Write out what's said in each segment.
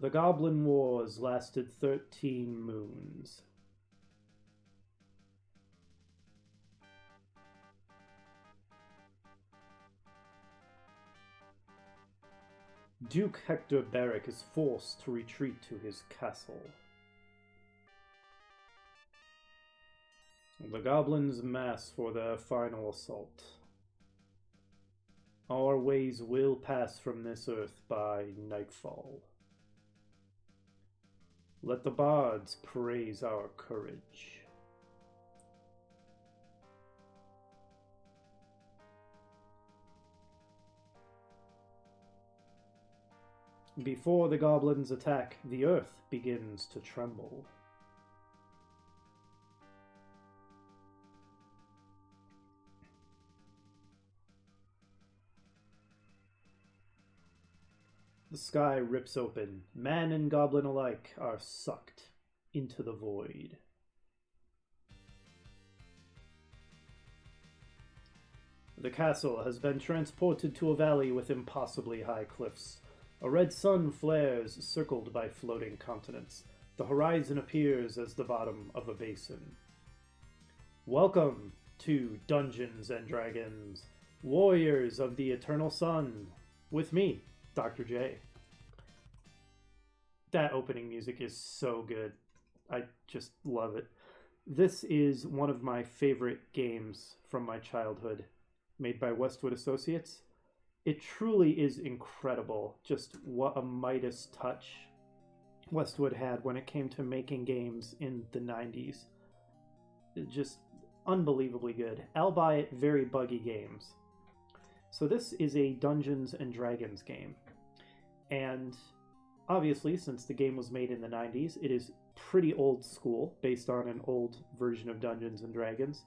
The Goblin Wars lasted 13 moons. Duke Hector Barrick is forced to retreat to his castle. The goblins mass for their final assault. Our ways will pass from this earth by nightfall. Let the bards praise our courage. Before the goblins attack, the earth begins to tremble. The sky rips open. Man and goblin alike are sucked into the void. The castle has been transported to a valley with impossibly high cliffs. A red sun flares, circled by floating continents. The horizon appears as the bottom of a basin. Welcome to Dungeons and Dragons, Warriors of the Eternal Sun, with me, Dr. J. That opening music is so good. I just love it. This is one of my favorite games from my childhood, made by Westwood Associates. It truly is incredible just what a Midas touch Westwood had when it came to making games in the 90s. Just unbelievably good, albeit very buggy games. So this is a Dungeons and Dragons game. And obviously, since the game was made in the 90s, it is pretty old school, based on an old version of Dungeons and Dragons.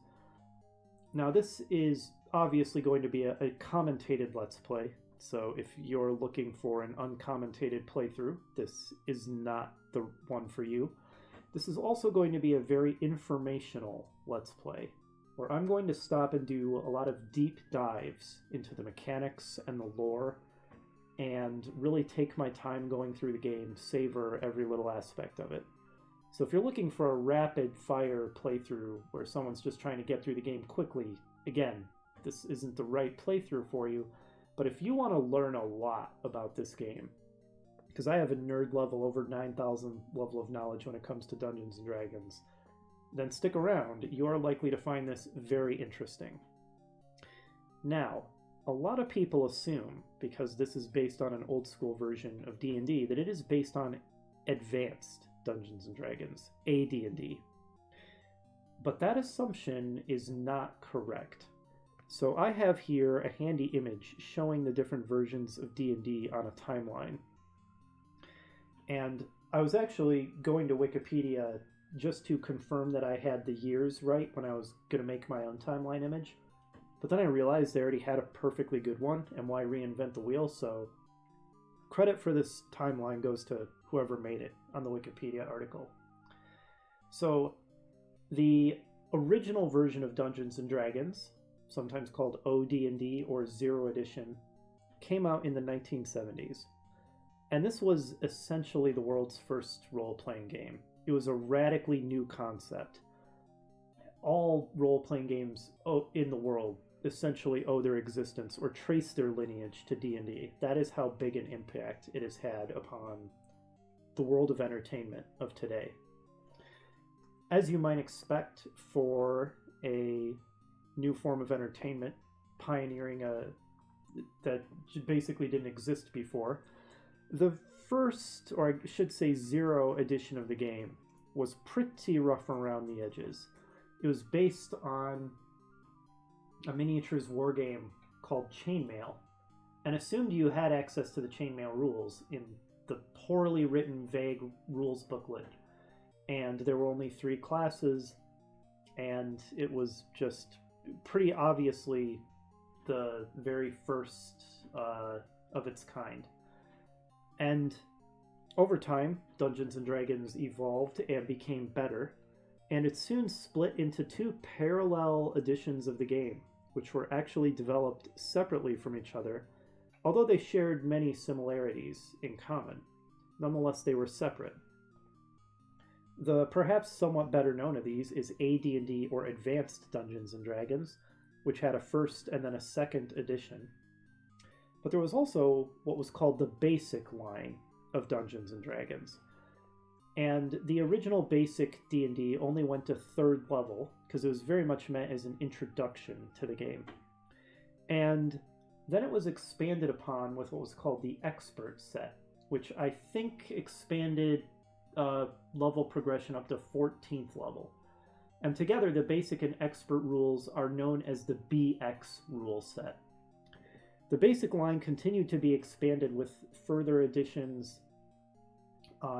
Now this is obviously going to be a commentated Let's Play, so if you're looking for an uncommentated playthrough, this is not the one for you. This is also going to be a very informational Let's Play, where I'm going to stop and do a lot of deep dives into the mechanics and the lore, and really take my time going through the game, savor every little aspect of it. So if you're looking for a rapid-fire playthrough where someone's just trying to get through the game quickly, again, this isn't the right playthrough for you. But if you want to learn a lot about this game, because I have a nerd level over 9,000 level of knowledge when it comes to Dungeons and Dragons, then stick around. You are likely to find this very interesting. Now, a lot of people assume, because this is based on an old school version of D&D, that it is based on advanced Dungeons and Dragons, AD&D. But that assumption is not correct. So I have here a handy image showing the different versions of D&D on a timeline. And I was actually going to Wikipedia just to confirm that I had the years right when I was going to make my own timeline image. But then I realized they already had a perfectly good one, and why reinvent the wheel? So credit for this timeline goes to whoever made it on the Wikipedia article. So the original version of Dungeons and Dragons, sometimes called OD&D or Zero Edition, came out in the 1970s. And this was essentially the world's first role-playing game. It was a radically new concept. All role-playing games in the world essentially owe their existence or trace their lineage to D&D. That is how big an impact it has had upon the world of entertainment of today. As you might expect for a new form of entertainment, pioneering that basically didn't exist before, the first, or I should say zero edition of the game was pretty rough around the edges. It was based on a miniatures war game called Chainmail, and assumed you had access to the Chainmail rules in the poorly written, vague rules booklet. And there were only 3 classes, and it was just pretty obviously the very first of its kind. And over time, Dungeons and Dragons evolved and became better, and it soon split into 2 parallel editions of the game, which were actually developed separately from each other, although they shared many similarities in common. Nonetheless, they were separate. The perhaps somewhat better known of these is AD&D, or Advanced Dungeons & Dragons, which had a first and then a second edition. But there was also what was called the basic line of Dungeons & Dragons. And the original basic D&D only went to 3rd level, because it was very much meant as an introduction to the game. And then it was expanded upon with what was called the expert set, which I think expanded level progression up to 14th level. And together, the basic and expert rules are known as the BX rule set. The basic line continued to be expanded with further additions,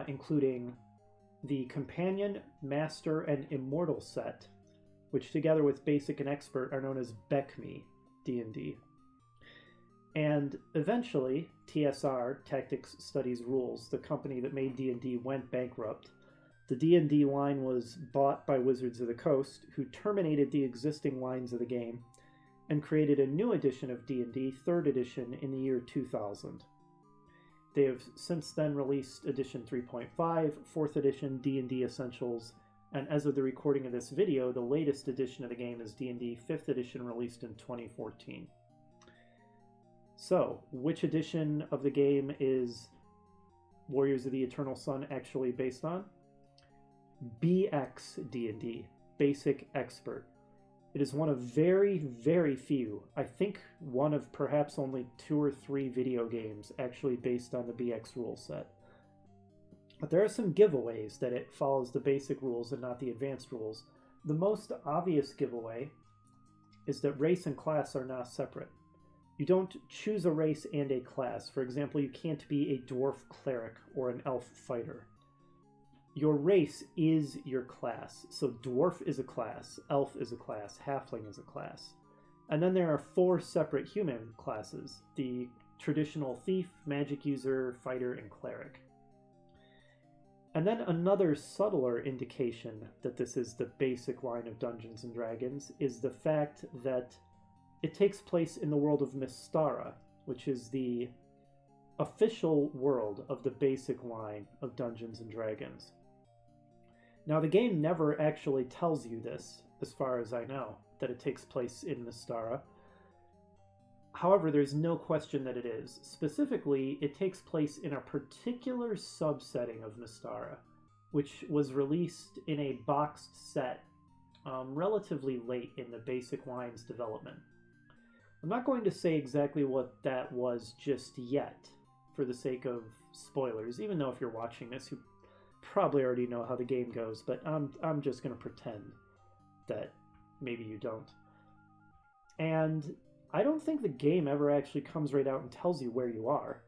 including the Companion, Master, and Immortal set, which together with basic and expert are known as BECME D&D. And eventually, TSR, Tactics Studies Rules, the company that made D&D, went bankrupt. The D&D line was bought by Wizards of the Coast, who terminated the existing lines of the game and created a new edition of D&D, 3rd edition, in the year 2000. They have since then released edition 3.5, 4th edition, D&D Essentials, and as of the recording of this video, the latest edition of the game is D&D 5th edition, released in 2014. So, which edition of the game is Warriors of the Eternal Sun actually based on? BX D&D, Basic Expert. It is one of very, very few, I think one of perhaps only 2 or 3 video games actually based on the BX rule set. But there are some giveaways that it follows the basic rules and not the advanced rules. The most obvious giveaway is that race and class are now separate. You don't choose a race and a class. For example, you can't be a dwarf cleric or an elf fighter. Your race is your class. So dwarf is a class, elf is a class, halfling is a class. And then there are 4 separate human classes: the traditional thief, magic user, fighter, and cleric. And then another subtler indication that this is the basic line of Dungeons & Dragons is the fact that it takes place in the world of Mystara, which is the official world of the basic line of Dungeons & Dragons. Now, the game never actually tells you this, as far as I know, that it takes place in Mystara. However, there's no question that it is. Specifically, it takes place in a particular subsetting of Mystara, which was released in a boxed set relatively late in the basic line's development. I'm not going to say exactly what that was just yet, for the sake of spoilers, even though if you're watching this, you probably already know how the game goes, but I'm just going to pretend that maybe you don't. And I don't think the game ever actually comes right out and tells you where you are.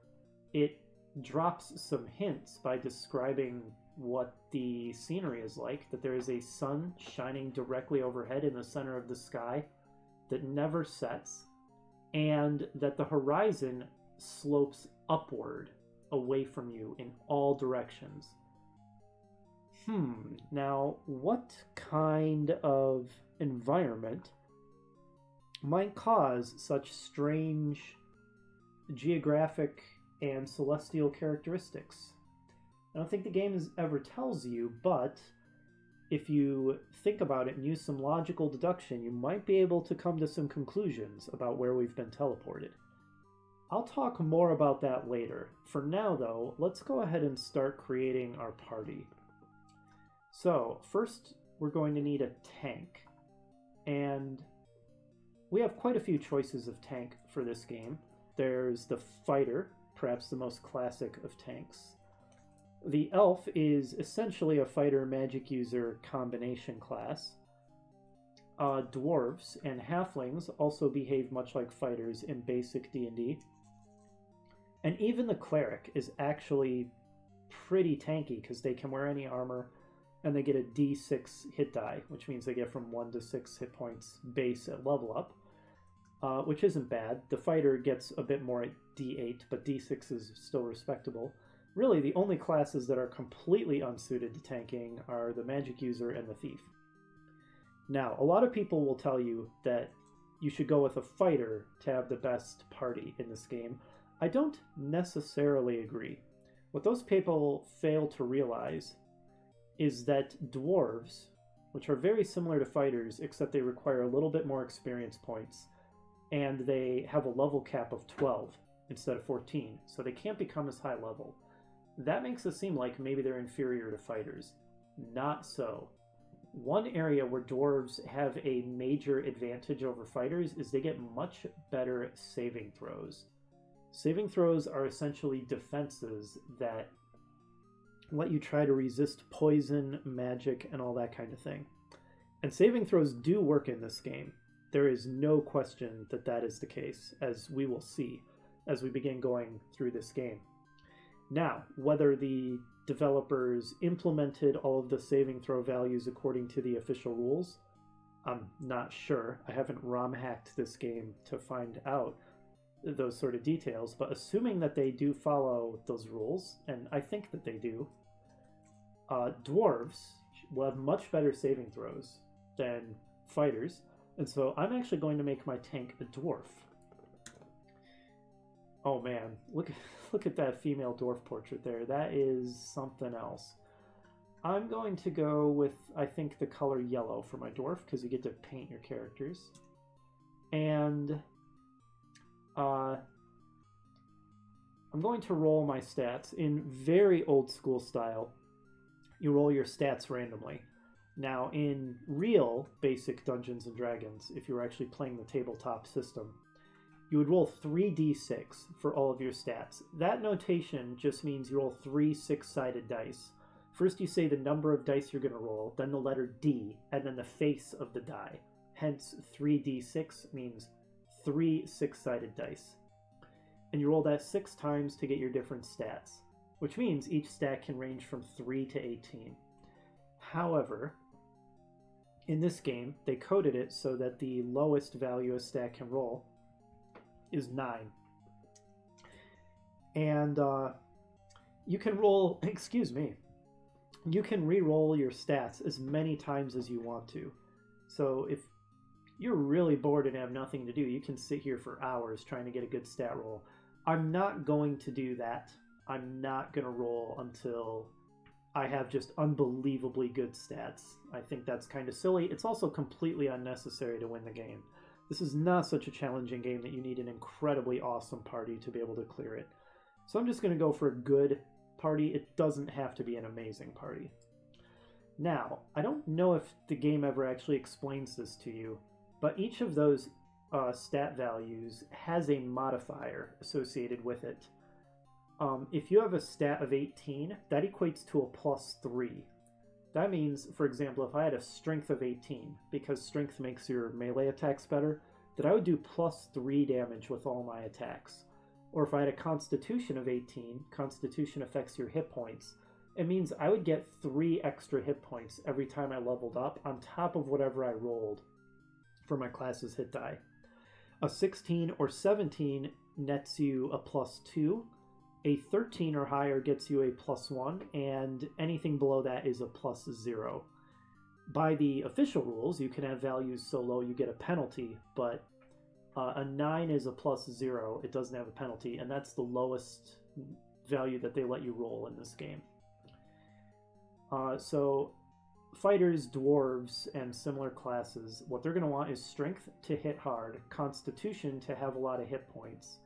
It drops some hints by describing what the scenery is like, that there is a sun shining directly overhead in the center of the sky that never sets, and that the horizon slopes upward away from you in all directions. Now, what kind of environment might cause such strange geographic and celestial characteristics? I don't think the game ever tells you, but if you think about it and use some logical deduction, you might be able to come to some conclusions about where we've been teleported. I'll talk more about that later. For now, though, let's go ahead and start creating our party. So, first, we're going to need a tank. And we have quite a few choices of tank for this game. There's the fighter, perhaps the most classic of tanks. The elf is essentially a fighter magic user combination class. Dwarves and halflings also behave much like fighters in basic D&D. And even the cleric is actually pretty tanky because they can wear any armor and they get a d6 hit die, which means they get from 1 to 6 hit points base at level up, which isn't bad. The fighter gets a bit more at d8, but d6 is still respectable. Really, the only classes that are completely unsuited to tanking are the magic user and the thief. Now, a lot of people will tell you that you should go with a fighter to have the best party in this game. I don't necessarily agree. What those people fail to realize is that dwarves, which are very similar to fighters, except they require a little bit more experience points, and they have a level cap of 12 instead of 14, so they can't become as high level. That makes it seem like maybe they're inferior to fighters. Not so. One area where dwarves have a major advantage over fighters is they get much better saving throws. Saving throws are essentially defenses that let you try to resist poison, magic, and all that kind of thing. And saving throws do work in this game. There is no question that that is the case, as we will see as we begin going through this game. Now, whether the developers implemented all of the saving throw values according to the official rules, I'm not sure. I haven't ROM hacked this game to find out those sort of details, but assuming that they do follow those rules, and I think that they do, dwarves will have much better saving throws than fighters, and so I'm actually going to make my tank a dwarf. Oh man, look at that female dwarf portrait there. That is something else. I'm going to go with, I think, the color yellow for my dwarf, because you get to paint your characters. And I'm going to roll my stats in very old school style. You roll your stats randomly. Now, in real basic Dungeons & Dragons, if you were actually playing the tabletop system, you would roll 3d6 for all of your stats. That notation just means you roll 3 6-sided dice. First you say the number of dice you're going to roll, then the letter D, and then the face of the die. Hence, 3d6 means 3 6-sided dice. And you roll that 6 times to get your different stats, which means each stat can range from 3 to 18. However, in this game, they coded it so that the lowest value a stat can roll is 9. And you can roll, you can re-roll your stats as many times as you want to. So if you're really bored and have nothing to do, you can sit here for hours trying to get a good stat roll. I'm not going to do that. I'm not going to roll until I have just unbelievably good stats. I think that's kind of silly. It's also completely unnecessary to win the game. This is not such a challenging game that you need an incredibly awesome party to be able to clear it. So I'm just going to go for a good party. It doesn't have to be an amazing party. Now, I don't know if the game ever actually explains this to you, but each of those stat values has a modifier associated with it. If you have a stat of 18, that equates to a +3. That means, for example, if I had a strength of 18, because strength makes your melee attacks better, that I would do +3 damage with all my attacks. Or if I had a constitution of 18, constitution affects your hit points. It means I would get 3 extra hit points every time I leveled up on top of whatever I rolled for my class's hit die. A 16 or 17 nets you a +2. A 13 or higher gets you a +1, and anything below that is a +0. By the official rules, you can have values so low you get a penalty, but a 9 is a +0. It doesn't have a penalty, and that's the lowest value that they let you roll in this game. So fighters, dwarves, and similar classes, what they're going to want is strength to hit hard, constitution to have a lot of hit points,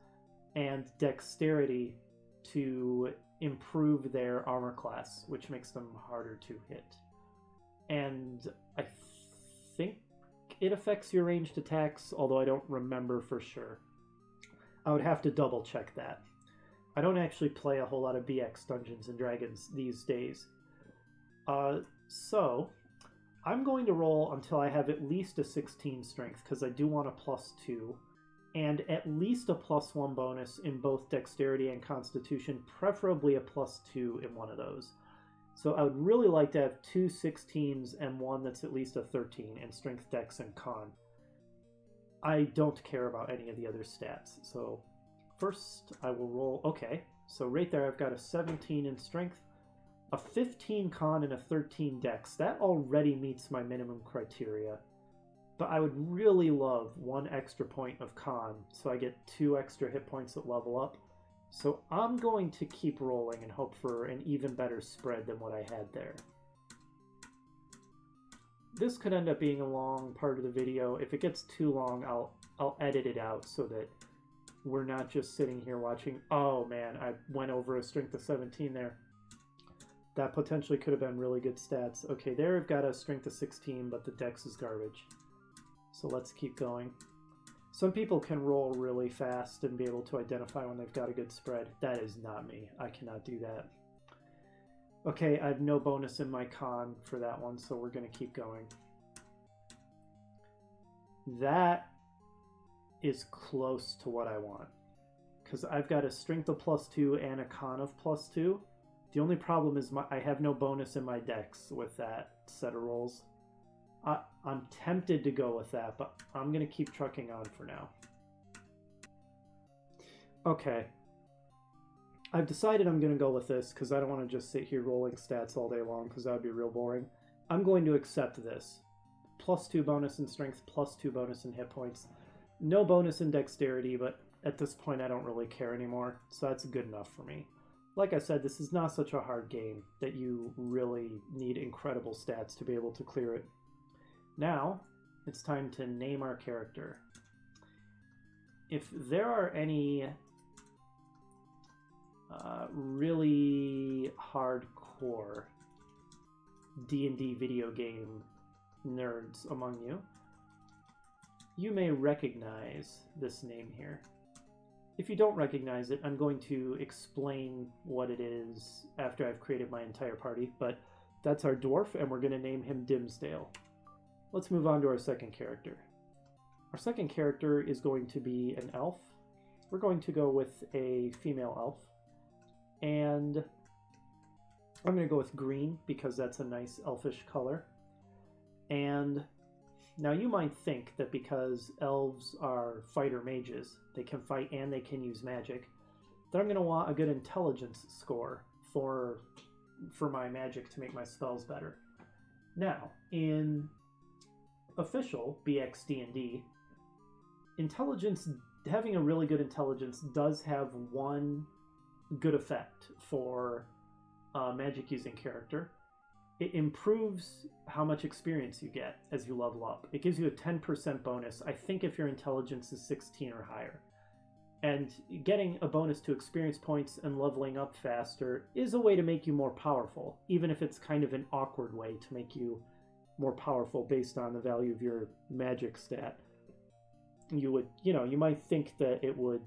and dexterity to improve their armor class, which makes them harder to hit. And I think it affects your ranged attacks, although I don't remember for sure. I would have to double check that. I don't actually play a whole lot of BX Dungeons & Dragons these days. So I'm going to roll until I have at least a 16 strength, because I do want a +2. And at least a +1 bonus in both dexterity and constitution, preferably a +2 in one of those. So I would really like to have 2 16s and one that's at least a 13 in strength, dex, and con. I don't care about any of the other stats. So first I will roll, okay, so right there I've got a 17 in strength, a 15 con, and a 13 dex. That already meets my minimum criteria. But I would really love 1 extra point of con, so I get 2 extra hit points that level up. So I'm going to keep rolling and hope for an even better spread than what I had there. This could end up being a long part of the video. If it gets too long, I'll edit it out so that we're not just sitting here watching. Oh man, I went over a strength of 17 there. That potentially could have been really good stats. Okay, there I've got a strength of 16, but the dex is garbage. So let's keep going. Some people can roll really fast and be able to identify when they've got a good spread. That is not me. I cannot do that. Okay, I have no bonus in my con for that one, so we're going to keep going. That is close to what I want, because I've got a strength of +2 and a con of +2. The only problem is I have no bonus in my dex with that set of rolls. I'm tempted to go with that, but I'm going to keep trucking on for now. Okay. I've decided I'm going to go with this because I don't want to just sit here rolling stats all day long because that would be real boring. I'm going to accept this. +2 bonus in strength, +2 bonus in hit points. No bonus in dexterity, but at this point I don't really care anymore, so that's good enough for me. Like I said, this is not such a hard game that you really need incredible stats to be able to clear it. Now, it's time to name our character. If there are any really hardcore D&D video game nerds among you, you may recognize this name here. If you don't recognize it, I'm going to explain what it is after I've created my entire party, but that's our dwarf, and we're going to name him Dimsdale. Let's move on to our second character. Our second character is going to be an elf. We're going to go with a female elf, and I'm going to go with green because that's a nice elfish color. And now you might think that because elves are fighter mages, they can fight and they can use magic, that I'm going to want a good intelligence score for my magic to make my spells better. Now, in official BXD&D, intelligence, having a really good intelligence does have one good effect for a magic using character. It improves how much experience you get as you level up. It gives you a 10% bonus, I think, if your intelligence is 16 or higher. And getting a bonus to experience points and leveling up faster is a way to make you more powerful, even if it's kind of an awkward way to make you more powerful based on the value of your magic stat. You would, you might think that it would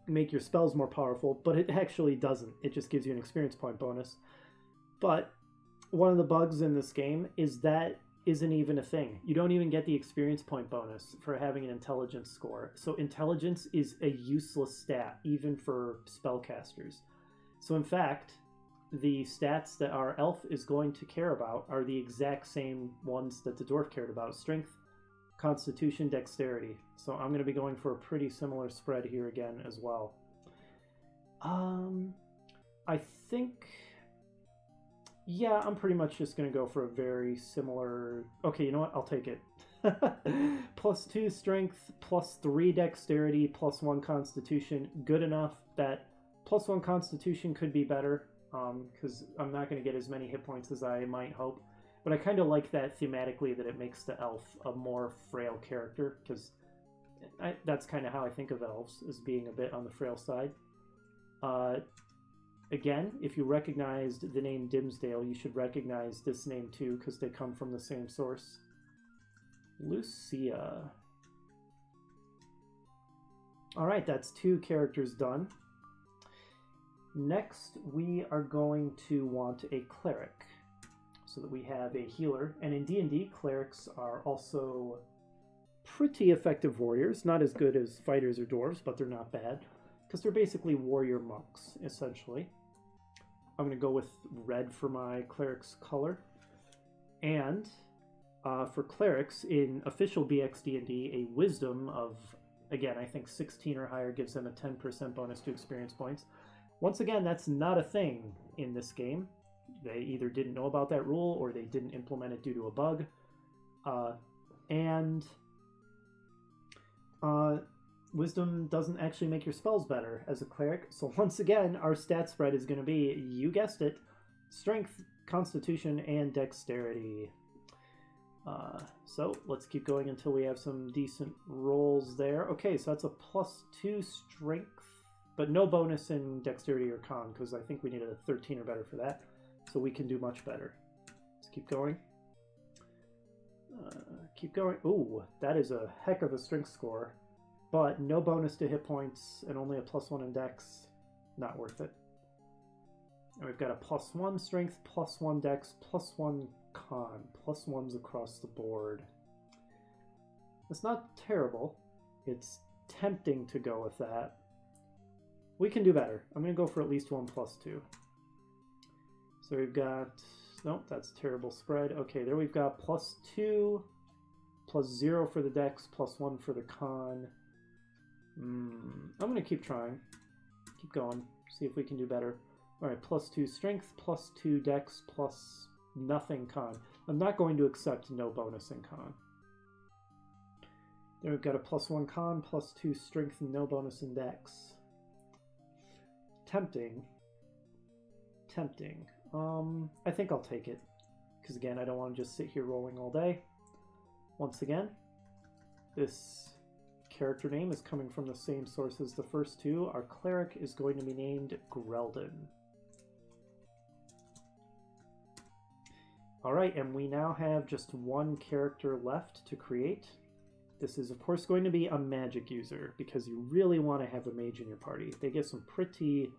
make your spells more powerful, but it actually doesn't. It just gives you an experience point bonus. But one of the bugs in this game is that isn't even a thing. You don't even get the experience point bonus for having an intelligence score. So intelligence is a useless stat, even for spellcasters. So in fact, the stats that our elf is going to care about are the exact same ones that the dwarf cared about: strength, constitution, dexterity. So I'm going to be going for a pretty similar spread here again as well. I think, yeah, I'm pretty much just going to go for a very similar... Okay, you know what? I'll take it. +2 strength, +3 dexterity, +1 constitution. Good enough that +1 constitution could be better, because I'm not going to get as many hit points as I might hope. But I kind of like that thematically, that it makes the elf a more frail character, because that's kind of how I think of elves, as being a bit on the frail side. Again, if you recognized the name Dimsdale, you should recognize this name too, because they come from the same source. Lucia. Alright, that's 2 characters done. Next, we are going to want a cleric, so that we have a healer. And in D&D, clerics are also pretty effective warriors. Not as good as fighters or dwarves, but they're not bad, because they're basically warrior monks, essentially. I'm going to go with red for my cleric's color. And for clerics, in official BXD&D, a wisdom of, again, I think 16 or higher gives them a 10% bonus to experience points. Once again, that's not a thing in this game. They either didn't know about that rule or they didn't implement it due to a bug. Wisdom doesn't actually make your spells better as a cleric. So once again, our stat spread is going to be, you guessed it, strength, constitution, and dexterity. So let's keep going until we have some decent rolls there. Okay, so that's a +2 strength, but no bonus in dexterity or con, because I think we need a 13 or better for that. So we can do much better. Let's keep going. Keep going. Ooh, that is a heck of a strength score. But no bonus to hit points and only a +1 in dex. Not worth it. And we've got a +1 strength, +1 dex, +1 con. +1s across the board. It's not terrible. It's tempting to go with that. We can do better. I'm going to go for at least one +2. So we've got... Nope, that's a terrible spread. Okay, there we've got +2, +0 for the dex, +1 for the con. I'm going to keep trying. Keep going. See if we can do better. Alright, +2 strength, +2 dex, +nothing con. I'm not going to accept no bonus in con. Then we've got a +1 con, +2 strength, and no bonus in dex. Tempting. Tempting. I think I'll take it. Because again, I don't want to just sit here rolling all day. Once again, this character name is coming from the same source as the first two. Our cleric is going to be named Greldon. Alright, and we now have just one character left to create. This is, of course, going to be a magic user, because you really want to have a mage in your party. They get some pretty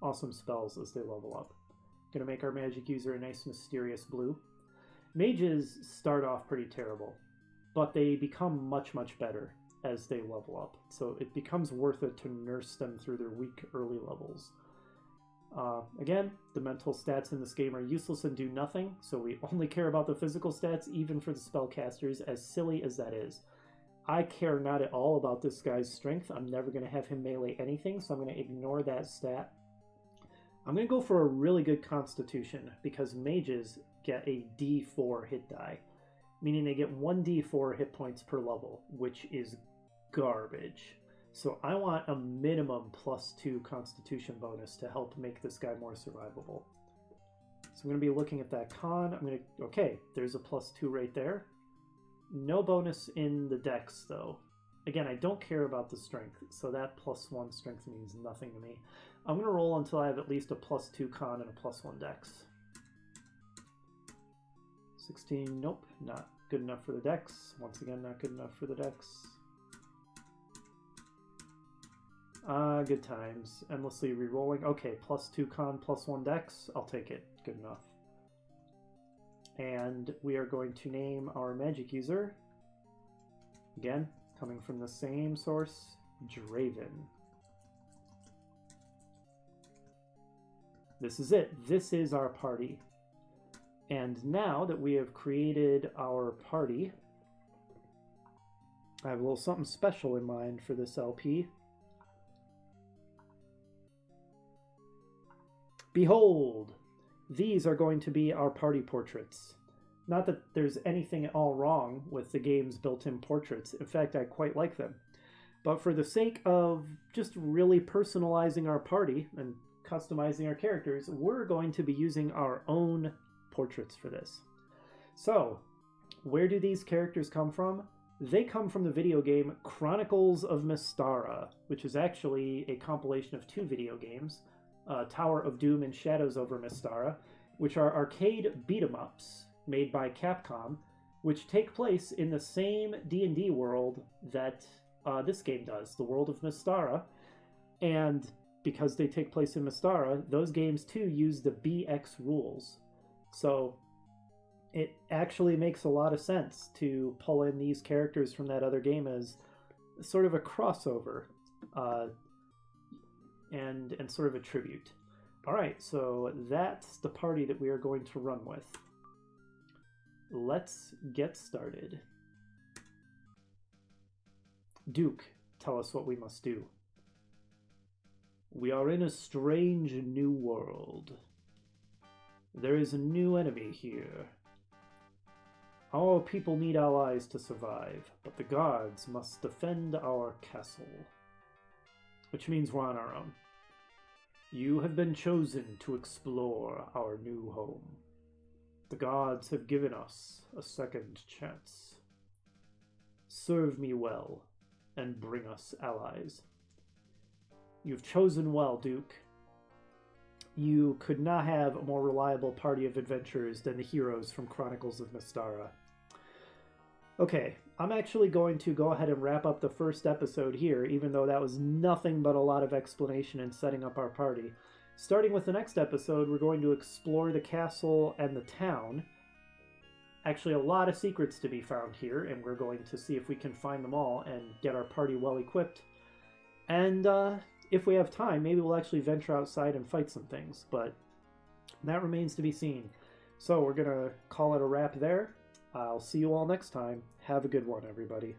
awesome spells as they level up. Going to make our magic user a nice mysterious blue. Mages start off pretty terrible, but they become much, much better as they level up. So it becomes worth it to nurse them through their weak early levels. Again, the mental stats in this game are useless and do nothing, so we only care about the physical stats, even for the spellcasters, as silly as that is. I care not at all about this guy's strength. I'm never going to have him melee anything, so I'm going to ignore that stat. I'm going to go for a really good constitution, because mages get a D4 hit die, meaning they get 1d4 hit points per level, which is garbage. So I want a minimum +2 constitution bonus to help make this guy more survivable. So I'm going to be looking at that con. Okay, there's a +2 right there. No bonus in the dex, though. Again, I don't care about the strength, so that +1 strength means nothing to me. I'm going to roll until I have at least a +2 con and a +1 dex. 16, nope, not good enough for the dex. Once again, not good enough for the dex. Good times. Endlessly re-rolling. Okay, +2 con, +1 dex. I'll take it. Good enough. And we are going to name our magic user, again, coming from the same source, Draven. This is it. This is our party. And now that we have created our party, I have a little something special in mind for this LP. Behold! These are going to be our party portraits. Not that there's anything at all wrong with the game's built-in portraits. In fact, I quite like them. But for the sake of just really personalizing our party and customizing our characters, we're going to be using our own portraits for this. So, where do these characters come from? They come from the video game Chronicles of Mystara, which is actually a compilation of 2 video games, Tower of Doom and Shadows over Mystara, which are arcade beat-em-ups made by Capcom, which take place in the same D&D world that this game does, the world of Mystara. And because they take place in Mystara, those games too use the BX rules. So it actually makes a lot of sense to pull in these characters from that other game as sort of a crossover and sort of a tribute. All right, so that's the party that we are going to run with. Let's get started. Duke, tell us what we must do. We are in a strange new world. There is a new enemy here. Our people need allies to survive, but the guards must defend our castle. which means we're on our own. You have been chosen to explore our new home. The gods have given us a second chance. Serve me well, and bring us allies. You've chosen well, Duke. You could not have a more reliable party of adventurers than the heroes from Chronicles of Mystara. Okay, I'm actually going to go ahead and wrap up the first episode here, even though that was nothing but a lot of explanation and setting up our party. Starting with the next episode, we're going to explore the castle and the town. Actually, a lot of secrets to be found here, and we're going to see if we can find them all and get our party well equipped. And if we have time, maybe we'll actually venture outside and fight some things, but that remains to be seen. So we're going to call it a wrap there. I'll see you all next time. Have a good one, everybody.